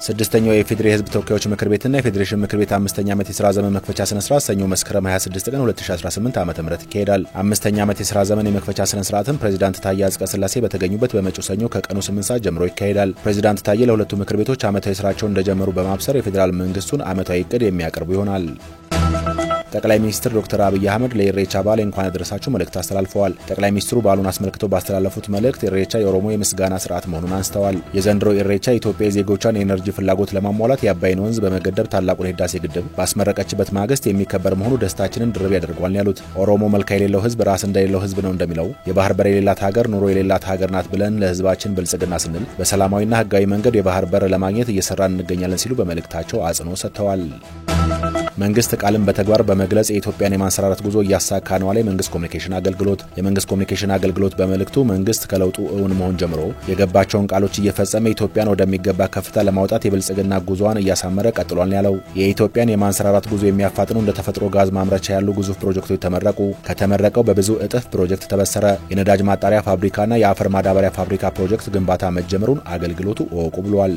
ስድስተኛው የፌዴራል ህዝብ ተወካዮች ምክር ቤትና የፌዴሬሽን ምክር ቤት 5ኛ ዓመት የሥራ ዘመን መክፈቻ ስነ ስርዓት ሰኞ መስከረም 26 ቀን 2018 ዓ.ም ይካሄዳል። 5ኛ ዓመት የሥራ ዘመን የመክፈቻ ስነ ስርዓትም ፕሬዝዳንት ታዬ አጽቀሥላሴ በተገኙበት በመጪው ሰኞ ከቀኑ 8 ሰዓት ጀምሮ ይካሄዳል። ፕሬዝዳንት ታዬ ለሁለቱ ምክር ቤቶች ዓመታዊ ስራቸውን እንደጀመሩ በማብሰር የፌዴራል መንግስቱን ዓመታዊ እቅድ የሚያቀርቡ ይሆናል። ጠቅላይ ሚኒስትር ዶክተር አብይ አህመድ ለኢሬቻ በዓል እንኳን አደረሳችሁ መልእክት አስተላልፈዋል። ጠቅላይ ሚኒስትሩ በዓሉን አስመልክተው ባስተላለፉት መልእክት ኢሬቻ የኦሮሞ የምስጋና ስርዓት መሆኑን አንስተዋል። የዘንድሮ ኢሬቻ ኢትዮጵያ የዜጎቿን የኤነርጂ ፍላጎት ለማሟላት የአባይን ወንዝ በመገደብ ታላቁን የህዳሴ ግድብ ባስመረቀችበት ማግስት የሚከበር መሆኑ ደስታችንን ድርብ ያደርገዋል ያሉት ኦሮሞ መልካ የሌለው ህዝብ ራስ እንደሌለው ህዝብ ነው እንደሚለው የባህር በር የሌላት ሀገር ኑሮ የሌላት ሀገር ናት ብለን ለህዝባችን ብልጽግና ስንል በሰላማዊና ህጋዊ መንገድ የባህር በር ለማግኘት እየሰራን እንገኛለን ሲሉ በመልእክታቸው አጽንኦት ሰጥተዋል። መንግስት ቃልን በተግባር በመግለጽ የኢትዮጵያን የማንሰራራት ጉዞ እያሳካ ነው አለ የመንግስት ኮሚኒኬሽን አገልግሎት በመልእክቱ መንግስት ከለውጡ እውን መሆን ጀምሮ የገባቸውን ቃሎች እየፈጸመ ኢትዮጵያን ወደሚገባ ከፍታ ለማውጣት የብልጽግና ጉዞዋን እያሳመረ ቀጥሏል ያለው የኢትዮጵያን የማንሰራራት ጉዞ የሚያፋጥኑ እንደ ተፈጥሮ ጋዝ ማምረቻ ያሉ ግዙፍ ፕሮጀክቶች ተመረቁ። ከተመረቀው በብዙ እጥፍ ፕሮጀክት ተበሰረ። የነዳጅ ማጣሪያ ፋብሪካና የአፈር ማዳበሪያ ፋብሪካ ፕሮጀክት ግንባታ መጀመሩን አገልግሎቱ ወቁ ብሏል።